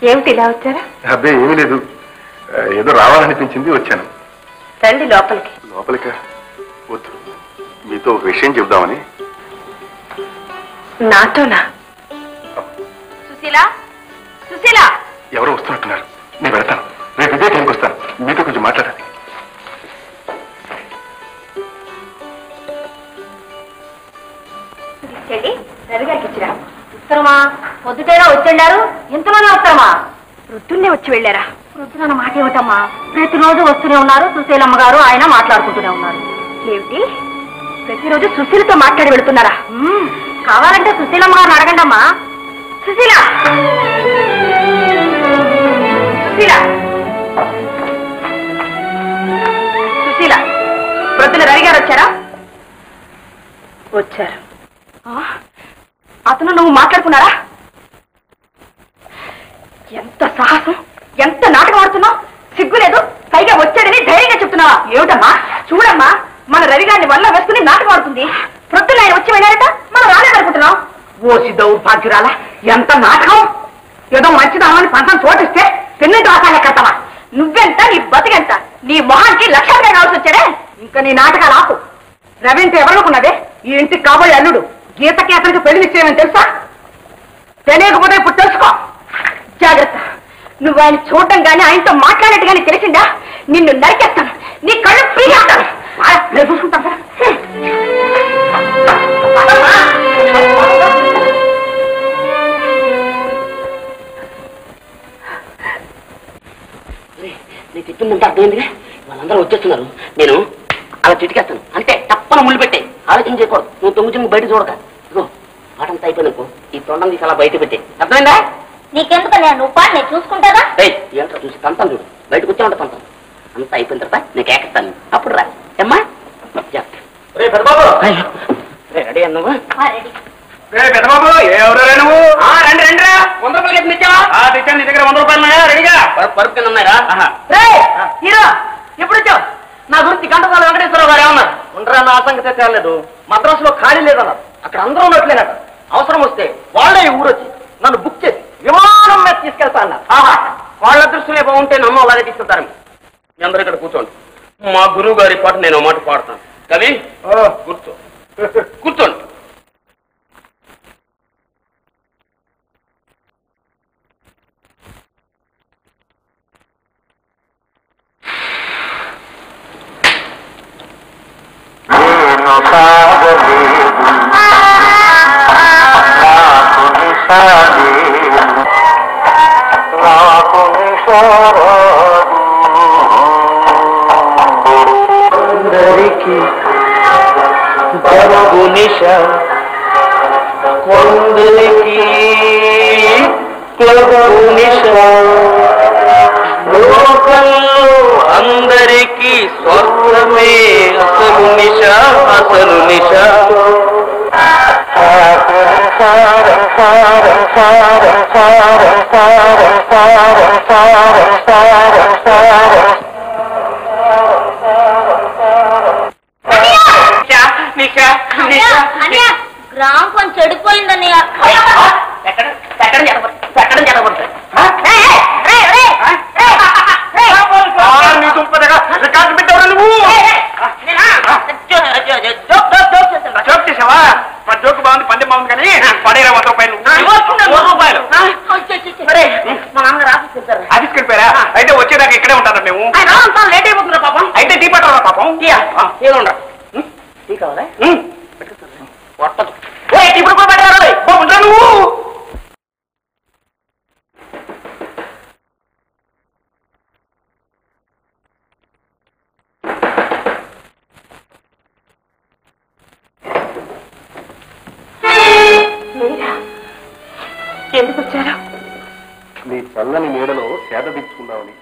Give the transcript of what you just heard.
ఏమిటి ఇలా వచ్చారా? అబ్బే ఏమీ లేదు, ఏదో రావాలనిపించింది వచ్చాను. రండి లోపలికి. లోపలికా? వద్దు, మీతో ఒక విషయం చెప్దామని. నాతోనా? సుశీల, సుశీల! ఎవరో వస్తున్నట్టున్నారు, నేను వెళ్తాను. రేపు ఇదే టైంకి వస్తాను, మీతో కొంచెం మాట్లాడాలి. రవి గారికి ఇచ్చిరా. ఉత్తరమా? పొద్దుటేగా వచ్చారు, ఇంతలోనే వస్తామా? వృద్ధుల్నే వచ్చి వెళ్ళారా? వృద్ధులన్న మాట ఏమిటమ్మా, ప్రతిరోజు వస్తూనే ఉన్నారు. సుశీలమ్మ గారు ఆయన మాట్లాడుకుంటూనే ఉన్నారు. ఏమిటి, ప్రతిరోజు సుశీలతో మాట్లాడి వెళుతున్నారా? కావాలంటే సుశీలమ్మ గారిని అడగండి అమ్మా. సుశీల, సుశీల, సుశీల! ప్రొద్దున రవి గారు వచ్చారా? వచ్చారు. అతను నువ్వు మాట్లాడుకున్నారా? ఎంత సాహసం, ఎంత నాటకం ఆడుతున్నావు! సిగ్గులేదు, పైగా వచ్చాడని ధైర్యంగా చెప్తున్నావా? ఏమిటమ్మా, చూడమ్మా, మన రవి గారిని వల్ల వేసుకుని నాటకం ఆడుతుంది. ప్రొద్దున ఆయన వచ్చి వెళ్ళారట, మనం రాలేదనుకుంటున్నాం. ఓసి దౌర్భాగ్యురాలా, ఎంత నాటకం! ఏదో మంచిదామని పంతం చోటిస్తే పెన్నెంటి ఆశాలే కట్టవా? నువ్వెంత, నీ బతికెంత? నీ మొహానికి లక్షలుగా కావాల్సి వచ్చాడే. ఇంకా నీ నాటకాలు ఆపు. రవి అంటే ఎవరనుకున్నదే? ఈ ఇంటికి కాబోయే అల్లుడు. గీతకి అతనికి పెళ్లి నిశ్చయమని తెలుసా? తెలియకపోతే ఇప్పుడు తెలుసుకో. జాగ్రత్త, నువ్వు ఆయన చూడటం కానీ ఆయనతో మాట్లాడేట్టు కానీ తెలిసిందా నిన్ను నరికేస్తాను, నీ కళ్ళు పీకేస్తాను. నేను చూసుకుంటాను కదా. నీకు చెప్పిందంటే అర్థమైందిగా, వాళ్ళందరూ వచ్చేస్తున్నారు. నేను అలా చిటికేస్తాను అంతే, తప్పన ముళ్ళు పెట్టే. ఆలోచన చేయకూడదు, నువ్వు తొంగి చెంగు బయట చూడక. ఇదిగో పాటంతా అయిపోయినకు ఈ తొండం తీసి అలా బయట పెట్టే. అర్థమైందా? నీకెందుకన్నా, నువ్వు పాటు నేను చూసుకుంటారా? ఏంటో చూసి తంతాను చూడు, బయటకు వచ్చా ఉంటా తంతాను. అంతా అయిపోయిన తర్వాత నీకు ఏకెత్తాను, అప్పుడు రా. ఏమ్మా రెడీ అన్నావా? పెద్దబాబు, ఎవరే నువ్వు? రండి రండిరా. 100 రూపాయలు తెచ్చావా? తెచ్చాను. నీ దగ్గర 100 రూపాయలు రెడీగా? పరుపు కింద ఉన్నాయరా? హీరో, ఎప్పుడు వచ్చావు? నా గురించి గంటసాల వెంకటేశ్వరరావు గారు ఏమన్నారు? ఉండరా, నా సంగతి తేలేదు. మద్రాసులో ఖాళీ లేదన్నారు, అక్కడ అందరూ ఉన్నట్లేనట. అవసరం వస్తే వాళ్ళే ఈ ఊరొచ్చి నన్ను బుక్ చేసి విమానం మీద తీసుకెళ్తా అన్నారు. వాళ్ళ దృష్టిలో బాగుంటే నన్ను అలాగే తీసుకెళ్తారు. మీ అందరూ ఇక్కడ కూర్చోండి. మా గురువు గారి పాట నేను మాట పాడతాను. కవి కూర్చో, కూర్చోండి. కొందరికి జరుగు నిశ, కొందరికి పొగరు నిశ, లోకంలో అందరికీ స్వర్గమే అసలు నిశ, అసలు నిశ. గ్రామం కొంచెం చెడిపోయిందన్నయ్య. జోక్ చేసావా? జోక్ బాగుంది, పందెం బాగుంది, కానీ పడేరా 100 రూపాయలు. 100 రూపాయలు మా నాన్నగారు ఆఫీస్కి వెళ్తారు. ఆఫీస్కి వెళ్ళిపోయారా? అయితే వచ్చేదాకా ఇక్కడే ఉంటారా మేము? లేట్ అయిపోతుందా పాపం? అయితే టీ పట్టరా పాపం? ఏదో టీ కావాలా? పట్టదు. ఇప్పుడు కూడా పెట్టారా నువ్వు? ఎందుకు వచ్చారా? నీ చల్లని నీడలో సేద తీర్చుకుందామని.